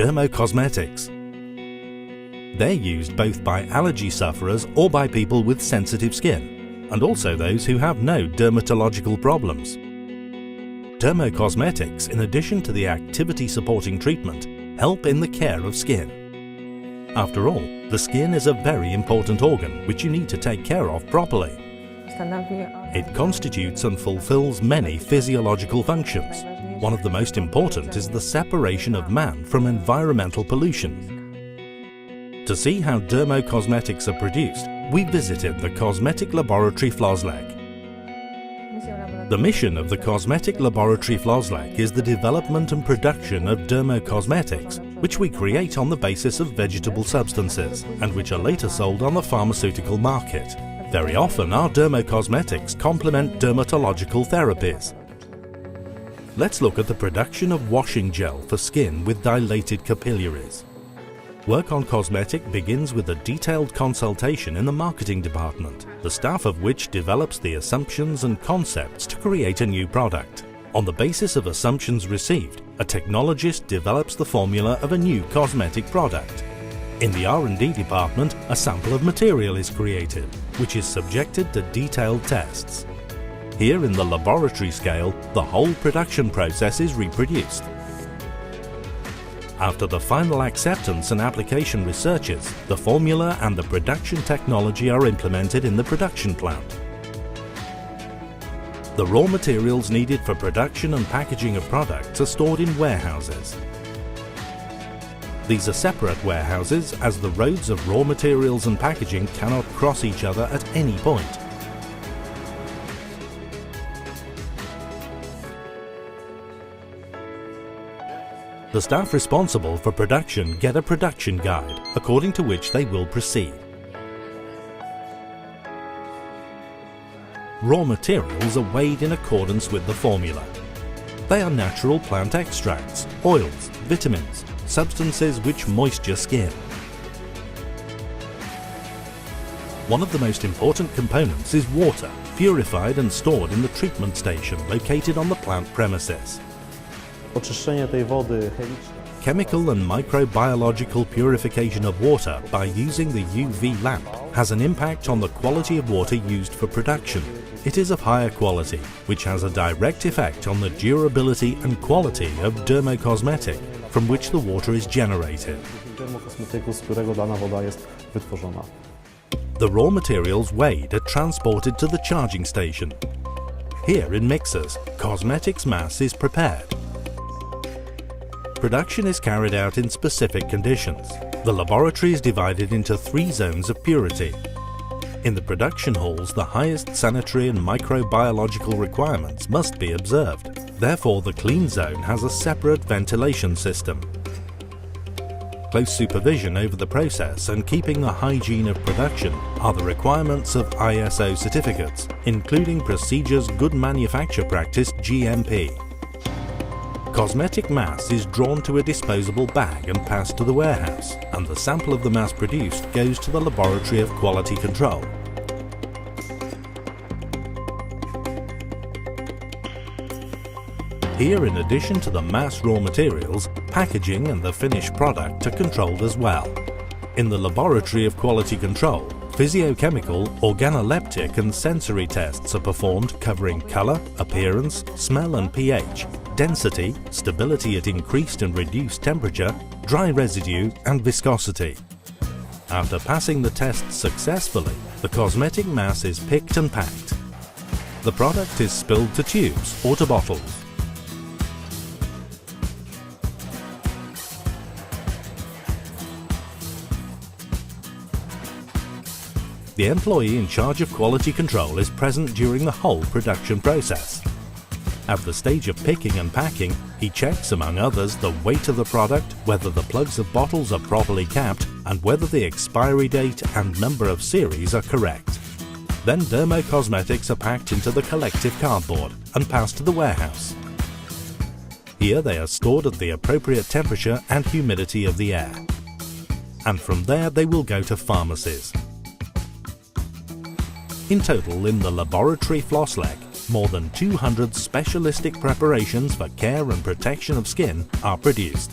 dermocosmetics. They're used both by allergy sufferers or by people with sensitive skin, and also those who have no dermatological problems. Dermocosmetics, in addition to the activity-supporting treatment, help in the care of skin. After all, the skin is a very important organ which you need to take care of properly. It constitutes and fulfills many physiological functions. One of the most important is the separation of man from environmental pollution. To see how dermocosmetics are produced, we visited the Cosmetic Laboratory FLOSLEK. The mission of the Cosmetic Laboratory FLOSLEK is the development and production of dermocosmetics, which we create on the basis of vegetable substances and which are later sold on the pharmaceutical market. Very often our dermocosmetics complement dermatological therapies. Let's look at the production of washing gel for skin with dilated capillaries. Work on cosmetic begins with a detailed consultation in the marketing department, the staff of which develops the assumptions and concepts to create a new product. On the basis of assumptions received, a technologist develops the formula of a new cosmetic product. In the R&D department, a sample of material is created, which is subjected to detailed tests. Here in the laboratory scale, the whole production process is reproduced. After the final acceptance and application researches, the formula and the production technology are implemented in the production plant. The raw materials needed for production and packaging of products are stored in warehouses. These are separate warehouses as the roads of raw materials and packaging cannot cross each other at any point. The staff responsible for production get a production guide, according to which they will proceed. Raw materials are weighed in accordance with the formula. They are natural plant extracts, oils, vitamins, substances which moisture skin. One of the most important components is water, purified and stored in the treatment station located on the plant premises. Chemical and microbiological purification of water by using the UV lamp has an impact on the quality of water used for production. It is of higher quality, which has a direct effect on the durability and quality of dermocosmetic from which the water is generated. The raw materials weighed are transported to the charging station. Here in mixers, cosmetics mass is prepared. Production is carried out in specific conditions. The laboratory is divided into 3 zones of purity. In the production halls, the highest sanitary and microbiological requirements must be observed. Therefore, the clean zone has a separate ventilation system. Close supervision over the process and keeping the hygiene of production are the requirements of ISO certificates, including Procedures Good Manufacture Practice (GMP). Cosmetic mass is drawn to a disposable bag and passed to the warehouse, and the sample of the mass produced goes to the Laboratory of Quality Control. Here, in addition to the mass raw materials, packaging and the finished product are controlled as well. In the Laboratory of Quality Control, physiochemical, organoleptic and sensory tests are performed covering colour, appearance, smell and pH, density, stability at increased and reduced temperature, dry residue and viscosity. After passing the tests successfully, the cosmetic mass is picked and packed. The product is spilled to tubes or to bottles. The employee in charge of quality control is present during the whole production process. At the stage of picking and packing, he checks, among others, the weight of the product, whether the plugs of bottles are properly capped, and whether the expiry date and number of series are correct. Then dermocosmetics are packed into the collective cardboard and passed to the warehouse. Here they are stored at the appropriate temperature and humidity of the air. And from there they will go to pharmacies. In total, in the laboratory FLOSLEK, more than 200 specialistic preparations for care and protection of skin are produced.